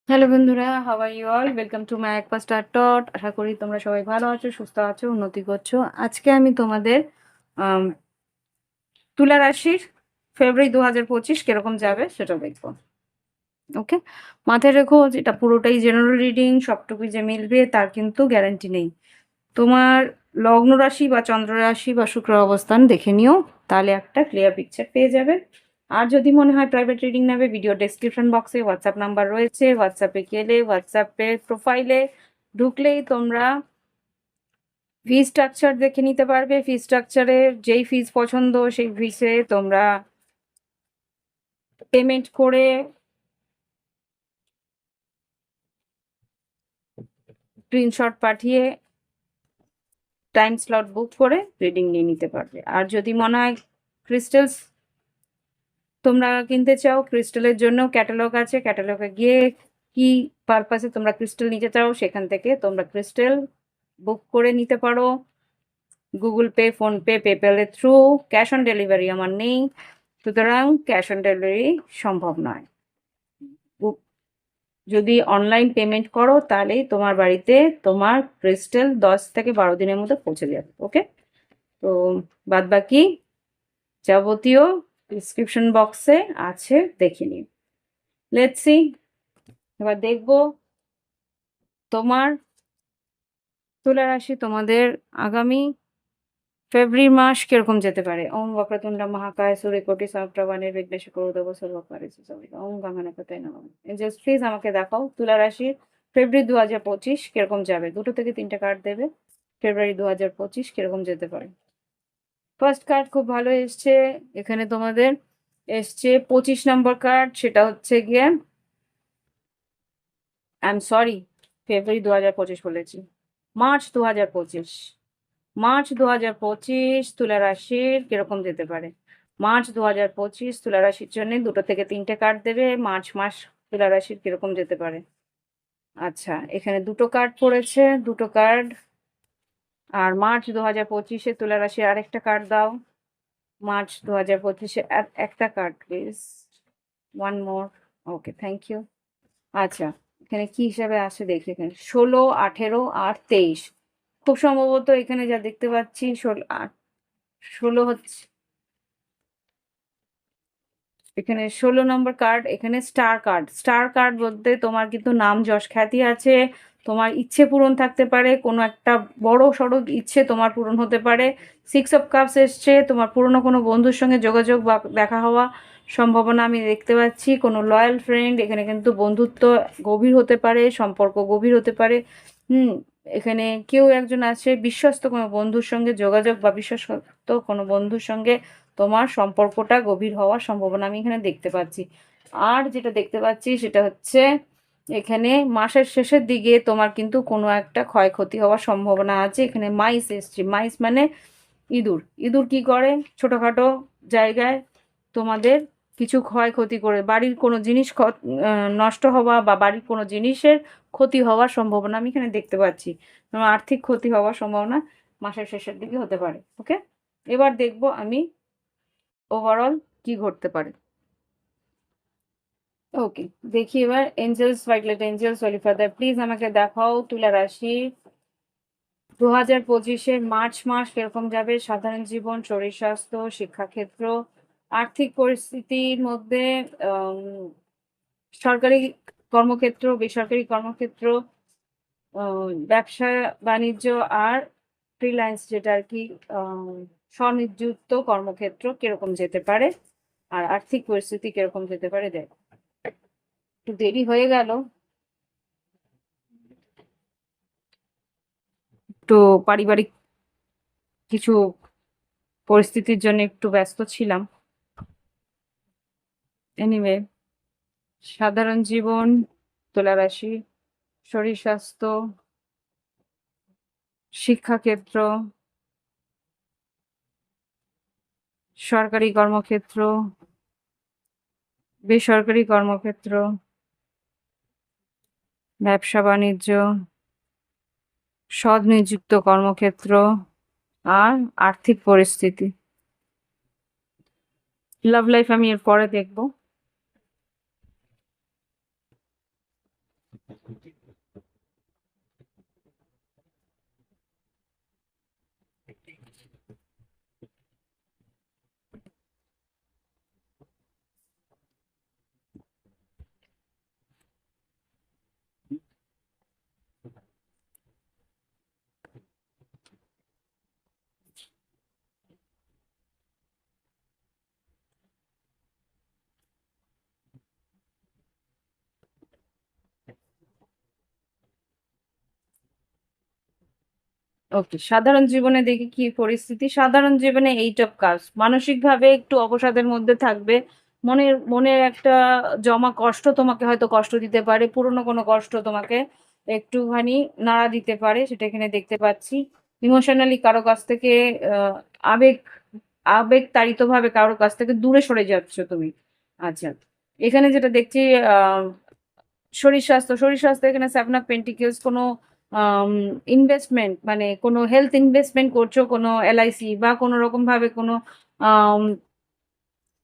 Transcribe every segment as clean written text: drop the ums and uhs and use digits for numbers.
Hello বন্ধুরা, how are you all? Welcome to my একপা star টট। আশা করি তোমরা সবাই ভালো আছো, সুস্থ আছো, উন্নতি করছো। আজকে আমি তোমাদের আম, তুলা রাশির ফেব্রুয়ারি 2025 কিরকম যাবে সেটা দেখবো। ওকে, মাথায় রেখো এটা পুরোটাই জেনারেল রিডিং, সবটুকুই যে মিলবে তার কিন্তু গ্যারান্টি নেই। তোমার লগ্ন রাশি বা চন্দ্র রাশি বা শুক্র অবস্থান দেখে নিও, তাহলে একটা ক্লিয়ার পিকচার পেয়ে যাবে। আর যদি মনে হয় প্রাইভেট রিডিং নেবে, ভিডিও ডেসক্রিপশন বক্সে হোয়াটসঅ্যাপ নাম্বার রয়েছে। হোয়াটসঅ্যাপে গেলে হোয়াটসঅ্যাপের প্রোফাইলে ঢুকলেই তোমরা ফি স্ট্রাকচার দেখে নিতে পারবে। ফি স্ট্রাকচারে যেই ফিজ পছন্দ সেই ফিসে তোমরা পেমেন্ট করে স্ক্রিনশট পাঠিয়ে টাইম স্লট বুক করে রিডিং নিয়ে নিতে পারবে। আর যদি মনে হয় ক্রিস্টালস তোমরা কিনতে চাও, ক্রিস্টালের জন্য ক্যাটালগ আছে, ক্যাটালগে গিয়ে কি পারপাসে তোমরা ক্রিস্টাল নিতে চাও সেখান থেকে তোমরা ক্রিস্টাল বুক করে নিতে পারো। গুগল পে, ফোনপে, পেপ্যালের থ্রু। ক্যাশ অন ডেলিভারি আমার নেই, সুতরাং ক্যাশ অন ডেলিভারি সম্ভব নয়। যদি অনলাইন পেমেন্ট করো তাহলেই তোমার বাড়িতে তোমার ক্রিস্টাল 10 থেকে 12 দিনের মধ্যে পৌঁছে যাবে। ওকে, তো বাদ বাকি যাবতীয় ডিসক্রিপশন বক্সে আছে, দেখে নিন। লেটস সি, এবার দেখবো তোমার তুলা রাশি তোমাদের আগামী ফেব্রুয়ারি মাস কিরকম যেতে পারে। ওম বক্রতুণ্ড মহাকায় সূর্যকোটি সমপ্রভা নির্বিঘ্নে কুরুদেব সর্বকার্যে সর্বদা। ওম গঙ্গনাপতায় নমঃ। এঞ্জেলস প্লিজ আমাকে দেখাও তুলা রাশির ফেব্রুয়ারি 2025 কিরকম যাবে। 2 থেকে 3টে কার্ড দেবে। ফেব্রুয়ারি 2025 কিরকম যেতে পারে। ফার্স্ট কার্ড খুব ভালো এসছে, এখানে তোমাদের এসছে 25 নম্বর কার্ড, সেটা হচ্ছে গিয়ে আই এম সরি, ফেব্রুয়ারি 2025 বলেছি, মার্চ 2025। মার্চ 2025 তুলা রাশির কিরকম যেতে পারে। মার্চ 2025 তুলা রাশির জন্য 2 থেকে 3টে কার্ড দেবে। মার্চ মাস তুলা রাশির কিরকম যেতে পারে। আচ্ছা, এখানে 2টো কার্ড পড়েছে, 2টো কার্ড। আর মার্চ 2025-এ তুলা রাশির আরেকটা কার্ড দাও। মার্চ 2025-এ একটা card please, one more. Okay, thank you. আচ্ছা, এখানে কি হিসাবে আসে দেখি। এখানে 16, 18 আর 23। খুব সম্ভবত এখানে যা দেখতে পাচ্ছি 16 হচ্ছে, এখানে 16 নম্বর কার্ড। এখানে স্টার কার্ড। স্টার কার্ড বলতে তোমার কিন্তু নাম যশ খ্যাতি আছে, তোমার ইচ্ছে পূরণ থাকতে পারে, কোনো একটা বড় সড়ো ইচ্ছে তোমার পূরণ হতে পারে। 6 অফ কাপস এসছে, তোমার পুরনো কোনো বন্ধুর সঙ্গে যোগাযোগ বা দেখা হওয়া সম্ভাবনা আমি দেখতে পাচ্ছি। কোনো লয়াল ফ্রেন্ড, এখানে কিন্তু বন্ধুত্ব গভীর হতে পারে, সম্পর্ক গভীর হতে পারে। এখানে কেউ একজন আছে বিশ্বস্ত কোনো বন্ধুর সঙ্গে যোগাযোগ বা বিশ্বস্ত কোনো বন্ধুর সঙ্গে তোমার সম্পর্কটা গভীর হওয়ার সম্ভাবনা আমি এখানে দেখতে পাচ্ছি। আর যেটা দেখতে পাচ্ছি সেটা হচ্ছে এখানে মাসের শেষের দিকে তোমার কিন্তু কোনো একটা ক্ষয়ক্ষতি হওয়ার সম্ভাবনা আছে। এখানে মাইস এসছে, মাইস মানে ইঁদুর। ইঁদুর কি করে, ছোটোখাটো জায়গায় তোমাদের কিছু ক্ষয়ক্ষতি করে, বাড়ির কোনো জিনিস নষ্ট হওয়া বা বাড়ির কোনো জিনিসের ক্ষতি হওয়ার সম্ভাবনা আমি এখানে দেখতে পাচ্ছি। আর্থিক ক্ষতি হওয়ার সম্ভাবনা মাসের শেষের দিকে হতে পারে। ওকে, এবার দেখবো আমি ওভারঅল কি ঘটতে পারে। ওকে, দেখি এবার angels, white angels, holy father please আমাকে দেখাও তুলা রাশি 2025-এর মার্চ মাস কিরকম যাবে। সাধারণ জীবন, শরীর স্বাস্থ্য, শিক্ষাক্ষেত্র, আর্থিক পরিস্থিতির মধ্যে সরকারি কর্মক্ষেত্র, বেসরকারি কর্মক্ষেত্র, ব্যবসা বাণিজ্য আর ফ্রিল্যান্স যেটা আর কি, স্বনিযুক্ত কর্মক্ষেত্র কিরকম যেতে পারে। আর আর্থিক পরিস্থিতি কিরকম যেতে পারে দেখ। একটু দেরি হয়ে গেল, একটু পারিবারিক কিছু পরিস্থিতির জন্য একটু ব্যস্ত ছিলাম। এনিওয়ে, সাধারণ জীবন, তুলা রাশি, শরীর স্বাস্থ্য, শিক্ষাক্ষেত্র, সরকারি কর্মক্ষেত্র, বেসরকারি কর্মক্ষেত্র, ব্যবসা বাণিজ্য, সৎ নিযুক্ত কর্মক্ষেত্র আর আর্থিক পরিস্থিতি। লাভ লাইফ আমি এর পরে দেখবো। ওকে, সাধারণ জীবনে দেখি কি পরিস্থিতি। সাধারণ জীবনে এইট অফ কাপস, মানসিকভাবে একটু অবসাদের মধ্যে থাকবে। মনের একটা জমা কষ্ট তোমাকে হয়তো কষ্ট দিতে পারে, পুরনো কোনো কষ্ট তোমাকে একটুখানি নাড়া দিতে পারে, সেটা এখানে দেখতে পাচ্ছি। ইমোশনালি কারো কাছ থেকে আহ, আবেগ আবেগ তাড়িত ভাবে কারোর কাছ থেকে দূরে সরে যাচ্ছ তুমি। আচ্ছা, এখানে যেটা দেখছি আহ শরীর স্বাস্থ্য এখানে 7 অফ পেন্টিকেলস, কোনো ইনভেস্টমেন্ট মানে কোনো হেলথ ইনভেস্টমেন্ট করছো, কোনো এলআইসি বা কোনো রকম ভাবে কোনো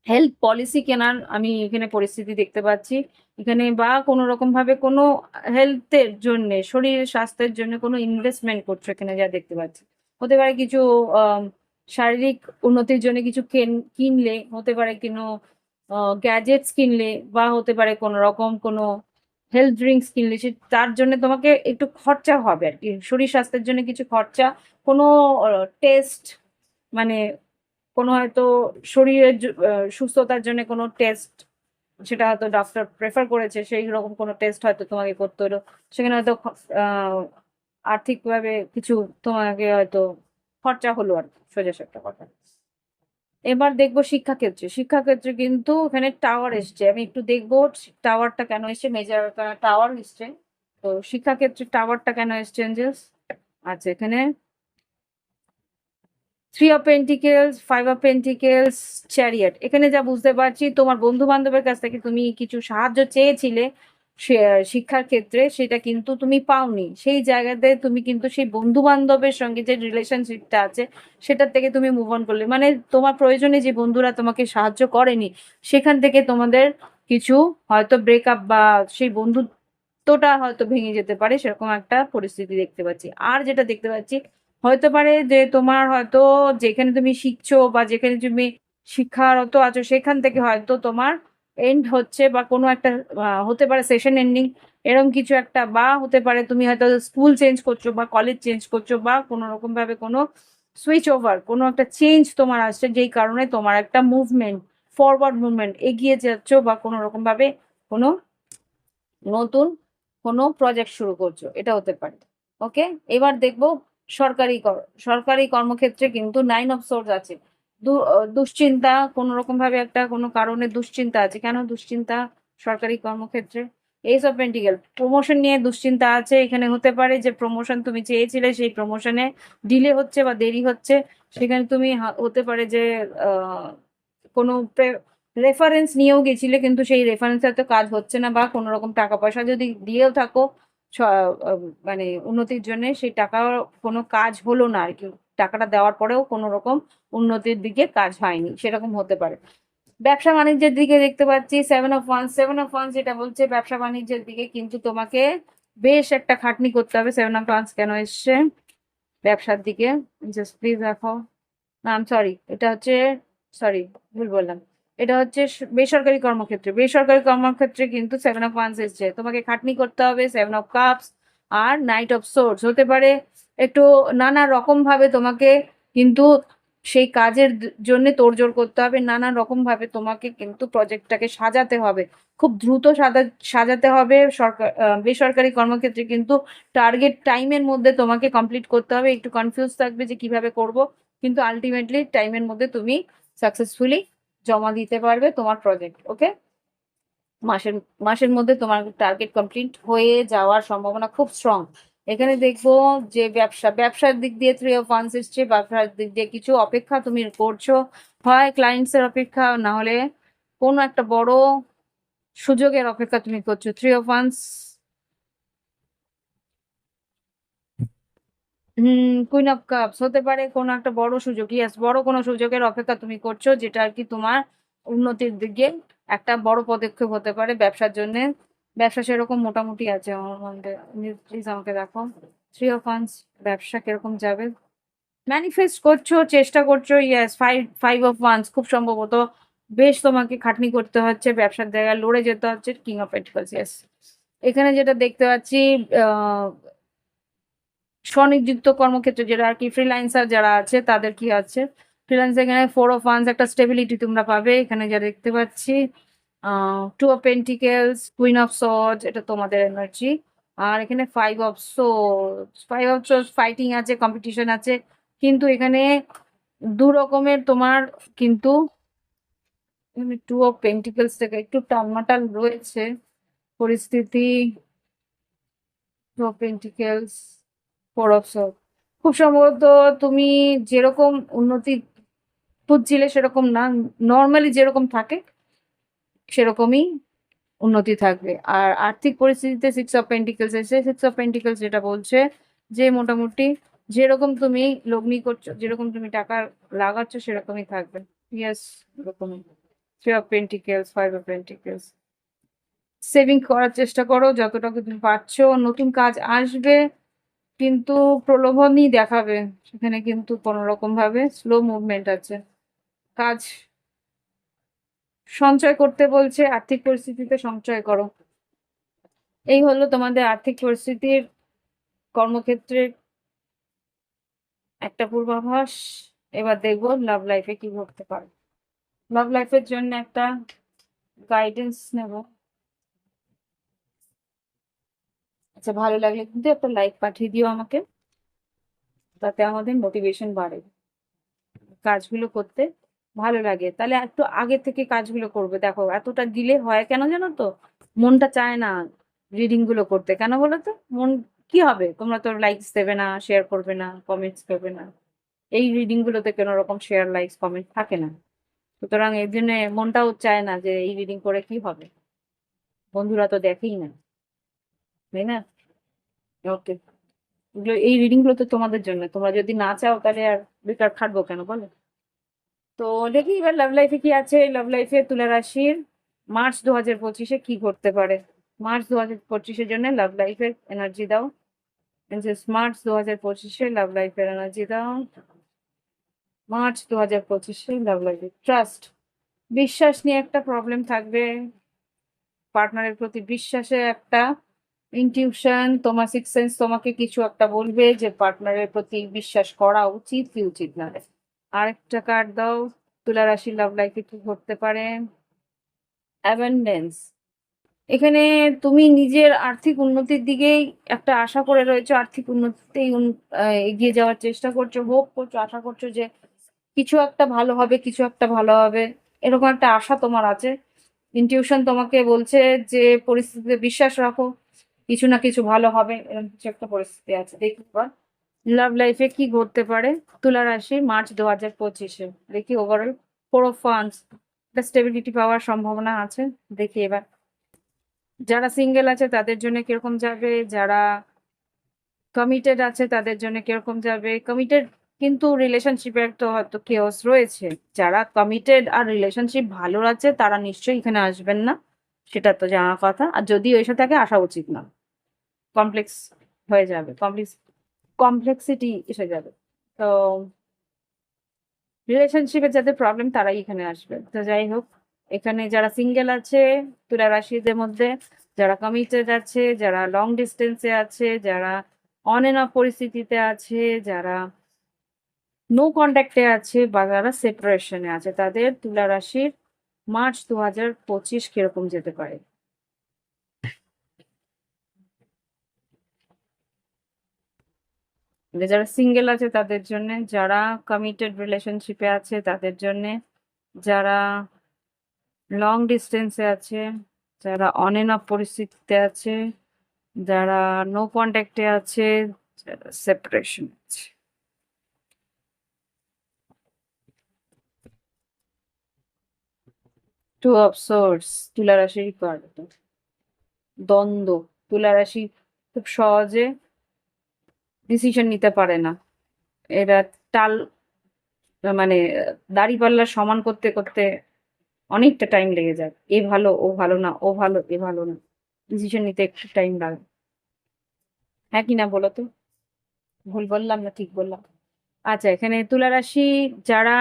হেলথ পলিসি কেনার আমি এখানে পরিস্থিতি দেখতে পাচ্ছি এখানে, বা কোনো রকম ভাবে কোনো হেলথের জন্য, শরীর স্বাস্থ্যের জন্য কোনো ইনভেস্টমেন্ট করছো এখানে যা দেখতে পাচ্ছি। হতে পারে কিছু আম, শারীরিক উন্নতির জন্য কিছু কিনলে, হতে পারে কোনো গ্যাজেটস কিনলে, বা হতে পারে কোনো রকম কোনো হেলথ ড্রিঙ্কস কিনলে, সে তার জন্য তোমাকে একটু খরচা হবে আর কি, শরীর স্বাস্থ্যের জন্য কিছু খরচা, কোনো টেস্ট মানে কোনো হয়তো শরীরের সুস্থতার জন্য কোনো টেস্ট, সেটা হয়তো ডক্টর প্রেফার করেছে, সেই রকম কোনো টেস্ট হয়তো তোমাকে করতে হলো। সেখানে হয়তো আহ, আর্থিকভাবে কিছু তোমাকে হয়তো খরচা হলো আর কি, সোজা একটা কথা। এবার দেখবো শিক্ষাক্ষেত্রে। শিক্ষাক্ষেত্রে কিন্তু এখানে টাওয়ার এসছে, আমি একটু দেখবো টাওয়ারটা কেন এসছে, মেজর টাওয়ার এসছে। তো শিক্ষাক্ষেত্রে টাওয়ারটা কেন এসছে এঞ্জেলস? আচ্ছা, এখানে 3 of pentacles, 5 of pentacles, chariot. এখানে যা বুঝতে পারছি, তোমার বন্ধু বান্ধবের কাছ থেকে তুমি কিছু সাহায্য চেয়েছিলে শিক্ষার ক্ষেত্রে, সেটা কিন্তু তুমি পাওনি। সেই জায়গাতে তুমি কিন্তু সেই বন্ধু বান্ধবের সঙ্গে যে রিলেশনশিপটা আছে, সেটার থেকে তুমি মুভ অন করলে, মানে তোমার প্রয়োজনে যে বন্ধুরা তোমাকে সাহায্য করেনি, সেখান থেকে তোমাদের কিছু হয়তো ব্রেকআপ, বা সেই বন্ধুত্বটা হয়তো ভেঙে যেতে পারে, সেরকম একটা পরিস্থিতি দেখতে পাচ্ছি। আর যেটা দেখতে পাচ্ছি, হতে পারে যে তোমার হয়তো যেখানে তুমি শিখছো বা যেখানে তুমি শিক্ষারত আছো, সেখান থেকে হয়তো তোমার এন্ড হচ্ছে, বা কোনো একটা হতে পারে সেশন এন্ডিং, এরকম কিছু একটা, বা হতে পারে তুমি হয়তো স্কুল চেঞ্জ করছো বা কলেজ চেঞ্জ করছো, বা কোনো রকম ভাবে কোনো সুইচ ওভার, কোনো একটা চেঞ্জ তোমার আসছে, যেই কারণে তোমার একটা মুভমেন্ট, ফরওয়ার্ড মুভমেন্ট, এগিয়ে যাচ্ছ, বা কোনো রকম ভাবে কোনো নতুন কোনো প্রজেক্ট শুরু করছো, এটা হতে পারে। ওকে, এবার দেখবো সরকারি কর্মক্ষেত্রে কিন্তু 9 অফ সোর্স আছে। দুশ্চিন্তা, কোনো রকম ভাবে একটা কোনো কারণে দুশ্চিন্তা আছে। কেন দুশ্চিন্তা সরকারি কর্মক্ষেত্রে? Ace অফ পেন্টিকেল, প্রমোশন নিয়ে দুশ্চিন্তা আছে এখানে। হতে পারে যে প্রমোশন তুমি চেয়েছিলে, সেই প্রমোশনে ডিলে হচ্ছে বা দেরি হচ্ছে। সেখানে তুমি হতে পারে যে আহ কোনো রেফারেন্স নিয়েও গেছিলে, কিন্তু সেই রেফারেন্স তো কাজ হচ্ছে না, বা কোনো রকম টাকা পয়সা যদি দিয়েও থাকো স- মানে উন্নতির জন্য, সেই টাকা কোনো কাজ হলো না আর কি। টাকাটা দেওয়ার পরেও কোনো রকম উন্নতির দিকে কাজ হয়নি, সেরকম হতে পারে। ব্যবসা বাণিজ্যের দিকে দেখতে পাচ্ছি 7 অফ ওয়ান্স, যেটা বলছে ব্যবসা বাণিজ্যের দিকে কিন্তু তোমাকে বেশ একটা খাটনি করতে হবে। 7 অফ ওয়ান্স কেন এসছে ব্যবসার দিকে? জাস্ট প্লিজ দেখো। না, আম সরি, এটা হচ্ছে, সরি, ভুল বললাম। এটা হচ্ছে বেসরকারি কর্মক্ষেত্রে কিন্তু 7 অফ ওয়ান্স এসছে, তোমাকে খাটনি করতে হবে। 7 অফ কাপস আর নাইট অফ সোর্স, হতে পারে একটু নানা রকম ভাবে তোমাকে কিন্তু সেই কাজের জন্য তোড়জোড় করতে হবে, নানা রকম ভাবে তোমাকে কিন্তু প্রজেক্টটাকে সাজাতে হবে, খুব দ্রুত সাজাতে হবে। বেসরকারি কর্মক্ষেত্রে কিন্তু টার্গেট টাইমের মধ্যে তোমাকে কমপ্লিট করতে হবে। একটু কনফিউজ থাকবে যে কিভাবে করব, কিন্তু আলটিমেটলি টাইমের মধ্যে তুমি সাকসেসফুলি জমা দিতে পারবে তোমার প্রজেক্ট। ওকে, মাসের মাসের মধ্যে তোমার টার্গেট কমপ্লিট হয়ে যাওয়ার সম্ভাবনা খুব স্ট্রং। এখানে দেখবো যে ব্যবসার দিক দিয়ে 3 অফ ওয়ান্স এসছে। ব্যবসার দিক দিয়ে কিছু অপেক্ষা তুমি করছো, হয় ক্লায়েন্টস এর অপেক্ষা, না হলে কোনো একটা বড় সুযোগের অপেক্ষা তুমি করছো। 3 of wands, queen of cups হতে পারে কোনো একটা বড় সুযোগ। ইয়েস, বড় কোনো সুযোগের অপেক্ষা তুমি করছো, যেটা আর কি তোমার উন্নতির দিকে একটা বড় পদক্ষেপ হতে পারে ব্যবসার জন্যে। ব্যবসা সেরকম মোটামুটি আছে আমার মধ্যে। প্লিজ আমাকে দেখো থ্রি অফ ওয়ান্স, ব্যবসা কিরকম যাবে? ম্যানিফেস্ট করছো, চেষ্টা করছো, yes. Five five of once, খুব সম্ভবত বেশ তোমাকে খাটনি করতে হচ্ছে, ব্যবসার জায়গায় লড়ে যেতে হচ্ছে। King of pentacles, yes. এখানে যেটা দেখতে পাচ্ছি, আহ স্বনিযুক্ত কর্মক্ষেত্রে যেটা আর কি ফ্রিল্যান্সার যারা আছে তাদের কি আছে, ফ্রিল্যান্স এখানে ফোর অফ ওয়ান্স, একটা স্টেবিলিটি তোমরা পাবে এখানে যা দেখতে পাচ্ছি। Two of pentacles, queen of swords, এটা তোমাদের এনার্জি। আর এখানে five of swords, five of swords fighting আছে, কম্পিটিশন আছে, কিন্তু এখানে দু রকমের তোমার কিন্তু টু অফ পেন্টিকেলস থেকে একটু টালমাটাল রয়েছে পরিস্থিতি। Two of pentacles, four of swords, খুব সম্ভবত তুমি যেরকম উন্নতি খুঁজছিলে সেরকম না, নর্মালি যেরকম থাকে সেরকমই উন্নতি থাকবে। আর আর্থিক পরিস্থিতিতে সিক্স অফ পেন্টিকেলস এসে, সিক্স অফ পেন্টিকেলস যেটা বলছে যে মোটামুটি যেরকম তুমি লগ্নি করছো, যেরকম তুমি টাকা লাগাচ্ছ সেরকমই থাকবে। ইয়েস, এরকমই। Three of pentacles, five of pentacles, saving করার চেষ্টা করো যতটুকু তুমি পারছো। নতুন কাজ আসবে কিন্তু প্রলোভনই দেখাবে, সেখানে কিন্তু কোনো রকম ভাবে স্লো মুভমেন্ট আছে। কাজ সঞ্চয় করতে বলছে, আর্থিক পরিস্থিতিতে সঞ্চয় করো। এই হলো তোমাদের আর্থিক পরিস্থিতির, কর্মক্ষেত্রের একটা পূর্বাভাস। এবার দেখবো লাভ লাইফে কি ঘটতে পারে। লাভ লাইফের জন্য একটা গাইডেন্স নেব। আচ্ছা, ভালো লাগলে কিন্তু একটা লাইক পাঠিয়ে দিও আমাকে, তাতে আমাদের মোটিভেশন বাড়ে কাজগুলো করতে। ভালো লাগে তাহলে একটু আগে থেকে কাজগুলো করবে। দেখো এতটা ডিলে হয় কেন জানো তো? মনটা চায় না রিডিং গুলো করতে, কেন বলো তো? মন কি হবে, তোমরা তো লাইকস দেবে না, শেয়ার করবে না, কমেন্টস করবে না। এই রিডিং গুলোতে কোনো রকম শেয়ার, লাইকস, কমেন্ট থাকে না। সুতরাং এর জন্য মনটাও চায় না যে এই রিডিং করে কি হবে, বন্ধুরা তো দেখেই না, তাই না? ওকে, এই রিডিং গুলো তো তোমাদের জন্য, তোমরা যদি না চাও তাহলে আর বেকার খাটবো কেন বলো? তো দেখি এবার লাভ লাইফে কি আছে। লাভ লাইফে তুলা রাশির মার্চ 2025-এ কি করতে পারে। মার্চ 2025-এর জন্য লাভ লাইফের এনার্জি দাও। মার্চ 2025-এ লাভ লাইফের এনার্জি দাও। মার্চ 2025-এ লাভ লাইফে ট্রাস্ট, বিশ্বাস নিয়ে একটা প্রবলেম থাকবে। পার্টনারের প্রতি বিশ্বাসে একটা ইনটিউশন, তোমার সিক্স সেন্স তোমাকে কিছু একটা বলবে যে পার্টনারের প্রতি বিশ্বাস করা উচিত কি উচিত না। আরেকটা কার্ড দাও, তুলা রাশি লাভ লাইফে কি ঘটতে পারে। অ্যাবেন্ডেন্স, এখানে তুমি নিজের আর্থিক উন্নতির দিকেই একটা আশা করে রয়েছো, আর্থিক উন্নতিতেই এগিয়ে যাওয়ার চেষ্টা করছো, হোপ করছো, আশা করছো যে কিছু একটা ভালো হবে, কিছু একটা ভালো হবে, এরকম একটা আশা তোমার আছে। ইনটিউশন তোমাকে বলছে যে পরিস্থিতিতে বিশ্বাস রাখো, কিছু না কিছু ভালো হবে, এরকম কিছু একটা পরিস্থিতি আছে। দেখি এবার লাভ লাইফে কি ঘটতে পারে তুলা রাশি মার্চ 2025-এ। দেখি ওভারঅল ফোর অফ ওয়ান্স, একটা স্টেবিলিটি পাওয়ার সম্ভাবনা আছে। দেখি এবার যারা সিঙ্গেল আছে তাদের জন্য কিরকম যাবে, যারা কমিটেড আছে তাদের জন্য কিরকম যাবে। কমিটেড কিন্তু রিলেশনশিপে একটা হয়তো কেওস রয়েছে। যারা কমিটেড আর রিলেশনশিপ ভালো আছে তারা নিশ্চয়ই এখানে আসবেন না, সেটা তো জানা কথা। আর যদি এসে থাকে আসা উচিত না, কমপ্লেক্স হয়ে যাবে, কমপ্লেক্সিটি এসে যাবে। তো রিলেশনশিপে যাদের প্রবলেম তারাই এখানে আসবে। তো যাই হোক, এখানে যারা সিঙ্গেল আছে তুলা রাশিদের মধ্যে, যারা কমিটেড আছে, যারা লং ডিস্টেন্সে আছে, যারা অন এন্ড অফ পরিস্থিতিতে আছে, যারা নো কন্ট্যাক্টে আছে, বা যারা সেপারেশনে আছে, তাদের তুলা রাশির মার্চ 2025 কিরকম যেতে পারে। যারা সিঙ্গেল আছে তাদের জন্য, যারা কমিটেড রিলেশনশিপে আছে তাদের জন্য, যারা লং ডিস্টেন্সে আছে, যারা অন এন্ড অফ পরিস্থিতিতে আছে, যারা নো কন্ট্যাক্টে আছে, যারা সেপারেশন আছে। টু অফ সোর্স, তুলা রাশির কার্ড, দ্বন্দ্ব। তুলা রাশি খুব সহজে ডিসিশন নিতে পারে না। এরা টাল মানে দাঁড়িপাল্লা সমান করতে করতে অনেকটা টাইম লেগে যায়। এ ভালো, ও ভালো না, ও ভালো, এ ভালো না। ডিসিশন নিতে একটু টাইম লাগে। হ্যাঁ কি না বলো তো? ভুল বললাম না ঠিক বললাম? আচ্ছা, এখানে তুলা রাশি যারা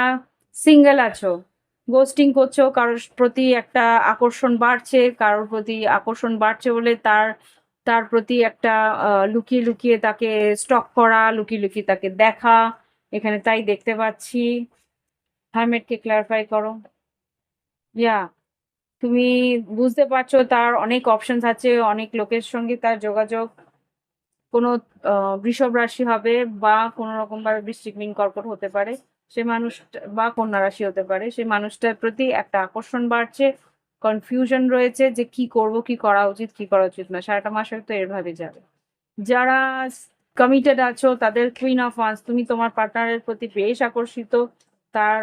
সিঙ্গেল আছো, গোস্টিং করছো, কারোর প্রতি একটা আকর্ষণ বাড়ছে, কারোর প্রতি আকর্ষণ বাড়ছে বলে তার তার প্রতি একটা লুকিয়ে লুকিয়ে তাকে স্টক করা, লুকিয়ে লুকিয়ে তাকে দেখা, এখানে তাই দেখতে পাচ্ছি। হারমেটকে ক্লারিফাই করো। ইয়া, তুমি বুঝতে পারছো তার অনেক অপশনস আছে, অনেক লোকের সঙ্গে তার যোগাযোগ। কোনো বৃষভ রাশি হবে, বা কোনো রকম ভাবে বৃশ্চিক, মীন, কর্কট হতে পারে সে মানুষ, বা কন্যা রাশি হতে পারে। সেই মানুষটার প্রতি একটা আকর্ষণ বাড়ছে, কনফিউশন রয়েছে যে কি করব, কি করা উচিত, কি করা উচিত না। সারাটা মাস হয়তো এভাবে যাবে। যারা কমিটেড আছো তাদের কুইন অফ ওয়ান্স, তুমি তোমার পার্টনারের প্রতি বেশ আকর্ষিত, তার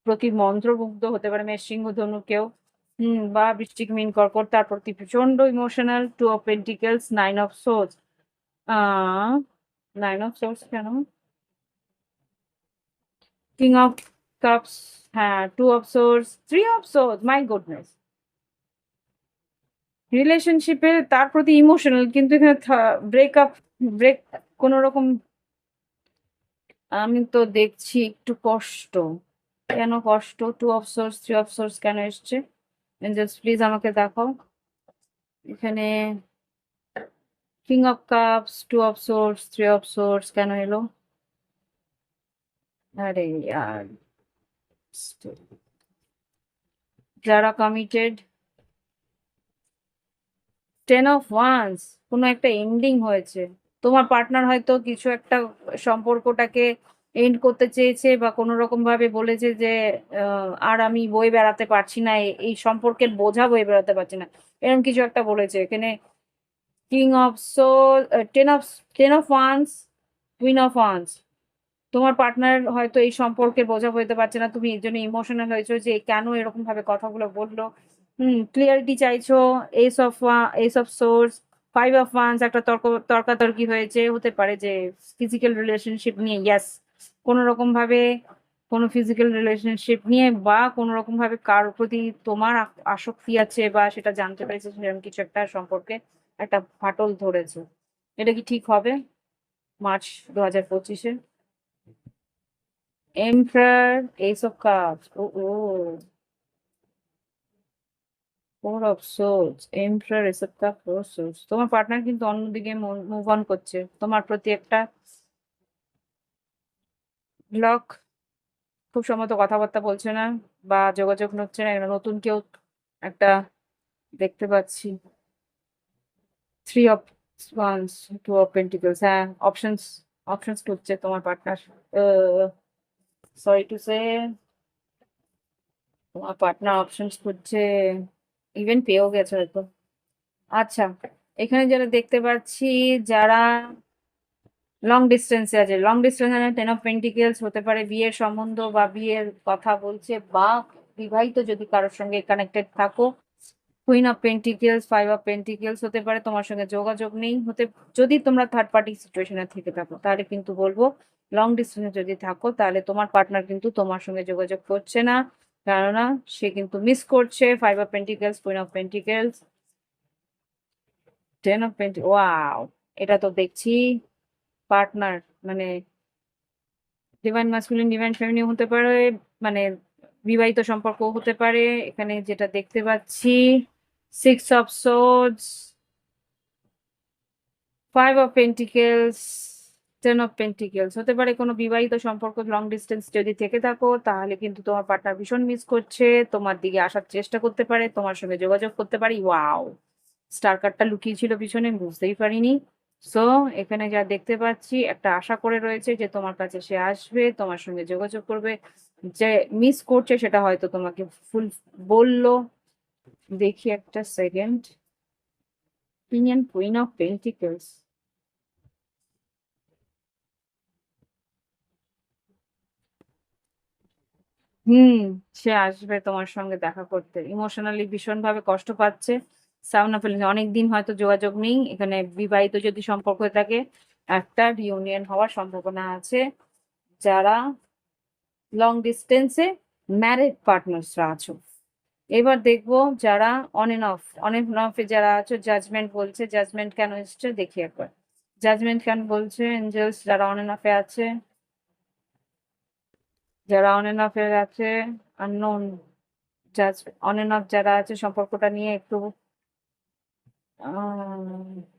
প্রতি মন্ত্রমুগ্ধ হতে পারে, মেষ, সিংহ, ধনু কেউ। বা বৃশ্চিক, মীন, কর্কট তার প্রতি প্রচন্ড emotional. Two of pentacles, nine of swords. Ah nine of swords কেন? কিং অফ কাপস, হ্যাঁ, two of swords, three of swords, my goodness. রিলেশনশিপে তার প্রতি ইমোশনাল, কিন্তু এখানে ব্রেকআপ, ব্রেক কোন রকম। আমি তো দেখছি একটু কষ্ট। কেন কষ্ট? Two of swords, three of swords কেন এসছে? এঞ্জেলস প্লিজ আমাকে দেখাও। এখানে king of cups, two of swords, three of swords কেন এলো? আরে ইয়ার, যারা কমিটেড, টেন অফ ওয়ান্স, কোনো একটা এন্ডিং হয়েছে। তোমার পার্টনার হয়তো কিছু একটা সম্পর্কটাকে এন্ড করতে চেয়েছে, বা কোনো রকম ভাবে বলেছে যে আর আমি বয়ে বেড়াতে পারছি না, এই সম্পর্কের বোঝা বয়ে বেড়াতে পারছি না, এরকম কিছু একটা বলেছে। এখানে king of swords, ten of wands, queen of wands. তোমার পার্টনার হয়তো এই সম্পর্কের বোঝা হইতে পারছে না, তুমি এর জন্য ইমোশনাল হয়েছো যে কেন এরকম ভাবে কথাগুলো বললো। ক্লিয়ারিটি চাইছো। S of swords, five of wands, একটা তর্কাতর্কি হয়েছে, হতে পারে যে ফিজিক্যাল রিলেশনশিপ নিয়ে। ইয়াস, কোনো রকম ভাবে কোনো ফিজিক্যাল রিলেশনশিপ নিয়ে, বা কোনো রকম ভাবে কারোর প্রতি তোমার আসক্তি আছে, বা সেটা জানতে পেরেছে, সেরকম কিছু একটা সম্পর্কে একটা ফাটল ধরেছে। এটা কি ঠিক হবে March 2025-এ? Emperor, Ace of Cups. Oh. Four of Swords, Emperor, Ace of Cups, Four of Swords. তোমার পার্টনার কিন্তু অন্যদিকে মুভ অন করছে, তোমার প্রতি একটা ব্লক, খুব সম্ভবত কথাবার্তা বলছে না, বা যোগাযোগ হচ্ছে না। একটা নতুন কেউ একটা দেখতে পাচ্ছি। Three of wands, two of pentacles, হ্যাঁ, অপশনস অপশনস খুঁজছে তোমার পার্টনার। সরি টু সে, তোমার পার্টনার অপশনস খুঁজছে, ইভেন পেয়েও গেছে হয়তো। আচ্ছা, এখানে যারা দেখতে পাচ্ছি, যারা লং ডিস্টেন্সে আছে, লং ডিস্টেন্স মানে টেন অফ পেন্টিকেলস হতে পারে বিয়ের সম্বন্ধ, বা বিয়ের কথা বলছে, বা বিবাহিত যদি কারোর সঙ্গে কানেক্টেড থাকো। Queen of pentacles, five of pentacles হতে পারে তোমার সঙ্গে যোগাযোগ নেই হতে। যদি তোমরা থার্ড পার্টি সিচুয়েশনে থেকে থাকো তাহলে কিন্তু বলবো, লং ডিস্টেন্সে যদি থাকো তাহলে তোমার পার্টনার কিন্তু তোমার সঙ্গে যোগাযোগ করছে না, কেননা সে কিন্তু মিস করছে। Five of pentacles, queen of pentacles, ten of pentacles, wow, এটা তো দেখছি পার্টনার মানে ডিভাইন মাস্কুলিন, ডিভাইন ফেমিনিন হতে পারে, মানে বিবাহিত সম্পর্ক হতে পারে। এখানে যেটা দেখতে পাচ্ছি, six of swords, five of pentacles, ten of pentacles হতে পারে কোনো বিবাহিত সম্পর্ক। লং ডিস্টেন্স যদি থেকে থাকো তাহলে কিন্তু তোমার পার্টনার ভীষণ মিস করছে, তোমার দিকে আসার চেষ্টা করতে পারে, তোমার সঙ্গে যোগাযোগ করতে পারে। ওয়াও, স্টার কার্ডটা লুকিয়ে ছিল পিছনে, বুঝতেই পারিনি। সো এখানে যা দেখতে পাচ্ছি, একটা আশা করে রয়েছে যে তোমার কাছে সে আসবে, তোমার সঙ্গে যোগাযোগ করবে। যে মিস করছে সেটা হয়তো তোমাকে ফুল বললো। দেখি একটা second. Indian queen of pentacles, hmm, সে আসবে তোমার সঙ্গে দেখা করতে। ইমোশনালি ভীষণ ভাবে কষ্ট পাচ্ছে। সাউন্ড অফ অনেকদিন হয়তো যোগাযোগ নেই। এখানে বিবাহিত যদি সম্পর্ক হয়ে থাকে, একটা রিউনিয়ন হওয়ার সম্ভাবনা আছে। যারা লং ডিস্টেন্সে ম্যারিড পার্টনার্সরা আছো, এবার দেখবো যারা অন এন্ড অফে যারা আছো, জাজমেন্ট বলছে। জাজমেন্ট কেন এসছে দেখি একবার। জাজমেন্ট কেন বলছে এঞ্জেলস? যারা অন এন্ড অফে আছে, যারা অন এন্ড অফে আছে, আননোন জাজ, অন এন্ড অফ যারা আছে সম্পর্কটা নিয়ে একটু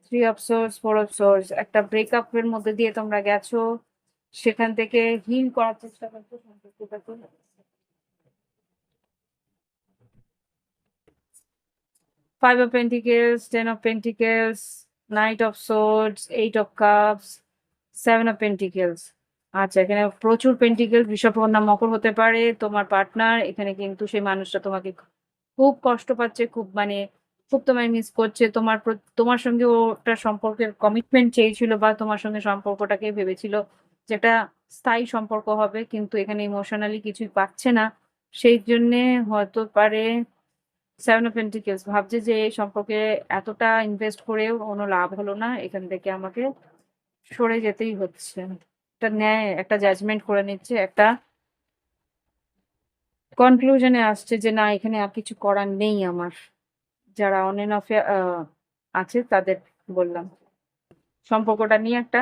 three of source, four of source, একটা ব্রেকআপের মধ্যে দিয়ে তোমরা গেছো, সেখান থেকে হিল করার চেষ্টা করছো সম্পর্কটাকে। Five of pentacles, ten of pentacles, night of swords, eight of cups, seven of pentacles. আচ্ছা, এখানে প্রচুর পেন্টিকেলস, বিষবকন্যা মকর হতে পারে তোমার পার্টনার। এখানে কিন্তু সেই মানুষটা তোমাকে খুব কষ্ট পাচ্ছে, খুব মানে খুব তোমায় মিস করছে। তোমার সঙ্গে ও একটা সম্পর্কের কমিটমেন্ট চেয়েছিল, বা তোমার সঙ্গে সম্পর্কটাকে ভেবেছিল যে একটা স্থায়ী সম্পর্ক হবে, কিন্তু এখানে ইমোশনালি কিছুই পাচ্ছে না। সেই জন্যে হয়তো পারে সেভেন অফ পেন্টিকেলস ভাবছে যে এই সম্পর্কে এতটা ইনভেস্ট করেও কোনো লাভ হলো না, এখান থেকে আমাকে সরে যেতেই হচ্ছে। একটা ন্যায়, একটা জাজমেন্ট করে নিচ্ছে, একটা কনক্লুশনে আসছে যে না, এখানে আর কিছু করার নেই আমার। যারা অন এন্ড অফে আছে তাদের বললাম সম্পর্কটা নিয়ে একটা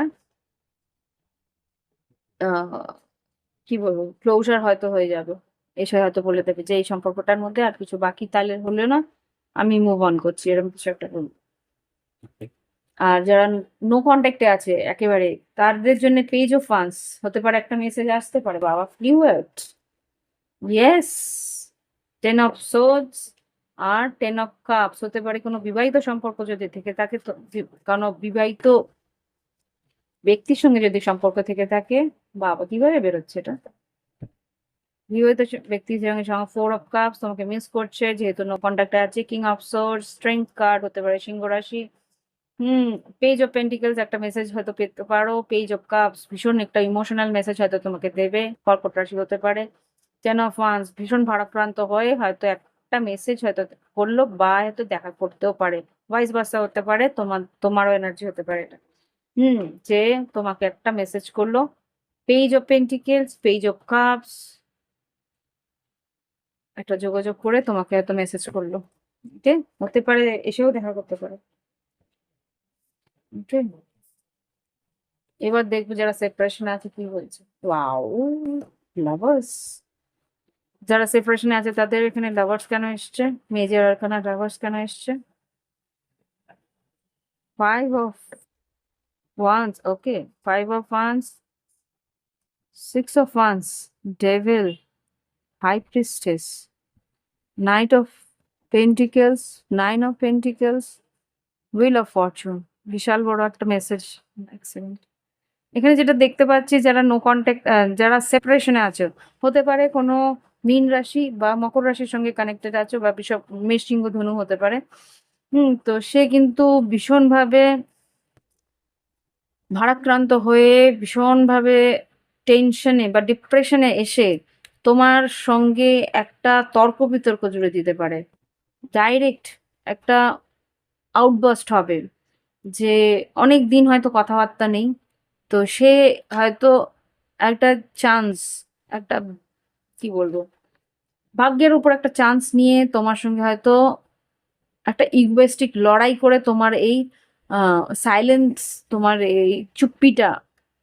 আহ, কি বলবো, ক্লোজার হয়তো হয়ে যাবে। এসে হয়তো বলে দেবে যে এই সম্পর্কটার মধ্যে আর কিছু বাকি তাহলে হলো না, আমি মুভ অন করছি, এরকম কিছু একটা বলবো। আর যারা নো কন্ট্যাক্টে আছে একেবারে, তাদের জন্য পেজ অফ ফান্স হতে পারে, একটা মেসেজ আসতে পারে, বাবা fluid. Yes, ten of swords আর টেন অফ কাপস হতে পারে কোনো বিবাহিত সম্পর্ক যদি থেকে থাকে, তো কোনো বিবাহিত ব্যক্তির সঙ্গে যদি সম্পর্ক থেকে থাকে। বাবা কিভাবে বেরোচ্ছে এটা? বিবাহিত ব্যক্তির সঙ্গে সঙ্গে ফোর অফ কাপস তোমাকে মিস করছে, যেহেতু নো কন্ট্যাক্টে আছে। King of swords, strength card হতে পারে সিংহ রাশি। হুম, পেজ অফ পেন্টিকেলস একটা মেসেজ হয়তো পেতে পারো। পেজ অফ কাপস ভীষণ একটা ইমোশনাল মেসেজ হয়তো তোমাকে দেবে, কর্কট রাশি হতে পারে। টেন অফ ওয়ান্স ভীষণ ভারাক্রান্ত হয়ে হয়তো একটা মেসেজ হয়তো করলো, বা হয়তো দেখা করতেও পারে, ভাইস ভার্সা হতে পারে, তোমারও এনার্জি হতে পারে এটা। হুম, যে তোমাকে একটা মেসেজ করলো। Page of pentacles, page of cups, একটা যোগাযোগ করে তোমাকে হয়তো মেসেজ করলো। ওকে, হতে পারে এসেও দেখা করতে পারে। ওকে, এবার দেখবো যারা সেপারেশন আছে কি বলছে। Wow, lovers. যারা সেপারেশনে আছে তাদের এখানে লাভার্স কেন এসছে? মেজর আরকানা লাভার্স কেন এসছে? Five of wands, okay, five of wands, six of wands, devil, high priestess, knight of pentacles, nine of pentacles, wheel of fortune. বিশাল বড় একটা মেসেজ। এখানে যেটা দেখতে পাচ্ছি, যারা নো কন্ট্যাক্ট, যারা সেপারেশনে আছো, হতে পারে কোনো মীন রাশি বা মকর রাশির সঙ্গে কানেক্টেড আছো, বা বিষব মেষ সিংহ ধনু হতে পারে। তো সে কিন্তু ভীষণভাবে ভারাক্রান্ত হয়ে, ভীষণভাবে টেনশনে বা ডিপ্রেশনে এসে তোমার সঙ্গে একটা তর্ক বিতর্ক জুড়ে দিতে পারে। ডাইরেক্ট একটা আউটবাস্ট হবে যে অনেক দিন হয়তো কথাবার্তা নেই, তো সে হয়তো একটা চান্স, একটা কি বলবো, ভাগ্যের উপর একটা চান্স নিয়ে তোমার সঙ্গে হয়তো একটা ইগোয়েস্টিক লড়াই করে তোমার এই সাইলেন্স, তোমার এই চুপ্পিটা,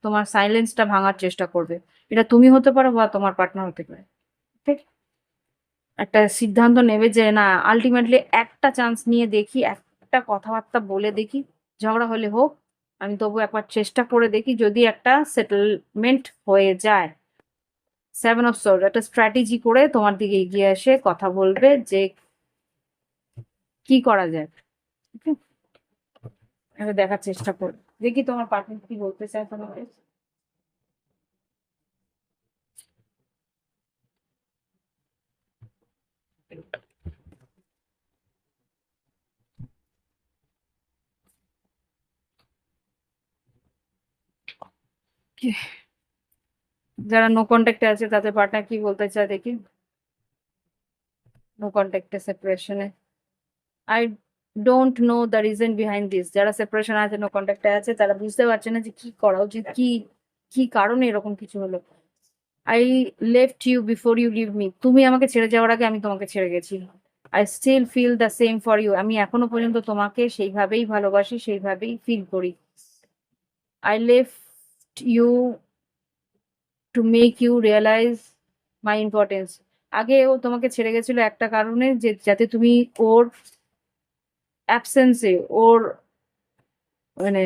তোমার সাইলেন্সটা ভাঙার চেষ্টা করবে। এটা তুমি হতে পারো বা তোমার পার্টনার হতে পারে। ঠিক, একটা সিদ্ধান্ত নেবে যে না, আলটিমেটলি একটা চান্স নিয়ে দেখি, একটা কথাবার্তা বলে দেখি, ঝগড়া হলে হোক, আমি তবু একবার চেষ্টা করে দেখি, যদি একটা সেটেলমেন্ট হয়ে যায়। সেভেন অফ সোর্ড একটা স্ট্র্যাটেজি করে তোমার দিকে এগিয়ে এসে কথা বলবে যে কি করা যায়। ওকে, এটা দেখার চেষ্টা করো, দেখি তোমার পার্টনার কি বলতে চায় তোমাকে। কি- যারা নো কন্ট্যাক্টে আছে তাদের পার্টনার কি বলতে চায় দেখি। নো কন্ট্যাক্টে, সেপারেশনে, I don't know the reason behind this. যারা সেপারেশন আছে, নো কন্ট্যাক্টে আছে, তারা বুঝতে পারছে না যে কি করা উচিত, কি কি কারণে এরকম কিছু হলো। I left you before you leave me. তুমি আমাকে ছেড়ে যাওয়ার আগে আমি তোমাকে ছেড়ে গেছি। I still feel the same for you. আমি এখনো পর্যন্ত তোমাকে সেইভাবেই ভালোবাসি, সেইভাবেই ফিল করি। I left you to make you realize my importance. আগে ও তোমাকে ছেড়ে গেছিল একটা কারণে, যে যাতে তুমি ওর অ্যাবসেন্সে, ওর মানে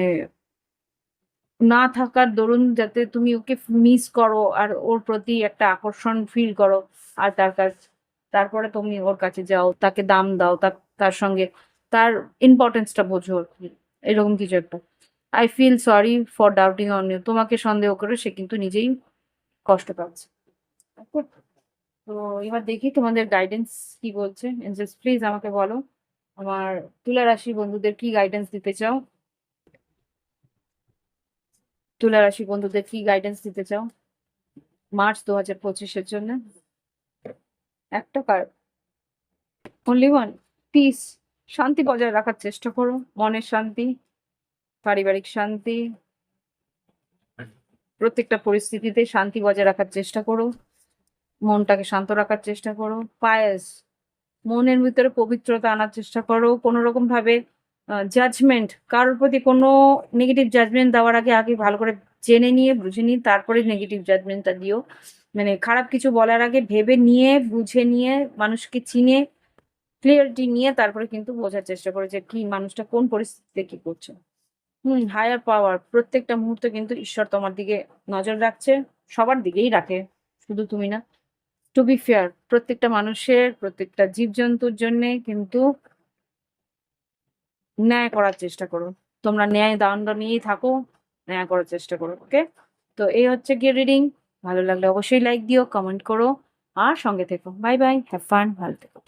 না থাকার দরুন যাতে তুমি ওকে মিস করো আর ওর প্রতি একটা আকর্ষণ ফিল করো, আর তারপরে তুমি ওর কাছে যাও, তাকে দাম দাও, তার সঙ্গে তার ইম্পর্টেন্সটা বোঝো আর কি। এরকম কিছু একটা। I feel sorry for doubting on you. তোমাকে সন্দেহ করে সে কিন্তু নিজেই কষ্ট পাচ্ছে। Okay? তো এবার দেখি তোমাদের গাইডেন্স কি বলছে। এঞ্জেলস প্লিজ আমাকে বলো, আমার তুলা রাশি বন্ধুদের কি গাইডেন্স দিতে চাও? তুলা রাশি বন্ধুদের কি গাইডেন্স দিতে চাও মার্চ 2025-এর জন্য? একটা কার্ড, অনলি ওয়ান। পিস। শান্তি বজায় রাখার চেষ্টা করো, মনের শান্তি, পারিবারিক শান্তি, প্রত্যেকটা পরিস্থিতিতে শান্তি বজায় রাখার চেষ্টা করো, মনটাকে শান্ত রাখার চেষ্টা করো। পায়েস, মনের ভিতরে পবিত্রতা আনার চেষ্টা করো। কোনো রকম ভাবে জাজমেন্ট, কারোর প্রতি কোনো নেগেটিভ জাজমেন্ট দেওয়ার আগে আগে ভালো করে জেনে নিয়ে বুঝে নিয়ে তারপরে নেগেটিভ জাজমেন্টটা দিও। মানে খারাপ কিছু বলার আগে ভেবে নিয়ে বুঝে নিয়ে মানুষকে চিনে ক্লিয়ারিটি নিয়ে তারপরে কিন্তু বোঝার চেষ্টা করো যে কি মানুষটা কোন পরিস্থিতিতে কি করছে। হায়ার পাওয়ার, প্রত্যেকটা মুহূর্তে কিন্তু ঈশ্বর তোমার দিকে নজর রাখছে, সবার দিকেই রাখে, শুধু তুমি না। টু বি ফেয়ার, প্রত্যেকটা মানুষের, প্রত্যেকটা জীবজন্তুর জন্য কিন্তু ন্যায় করার চেষ্টা করো। তোমরা ন্যায় দণ্ড নিয়েই থাকো, ন্যায় করার চেষ্টা করো। ওকে, তো এই হচ্ছে গিয়ে রিডিং। ভালো লাগলে অবশ্যই লাইক দিও, কমেন্ট করো, আর সঙ্গে থেকো। বাই বাই, হ্যাভ ফান, ভালো থেকো।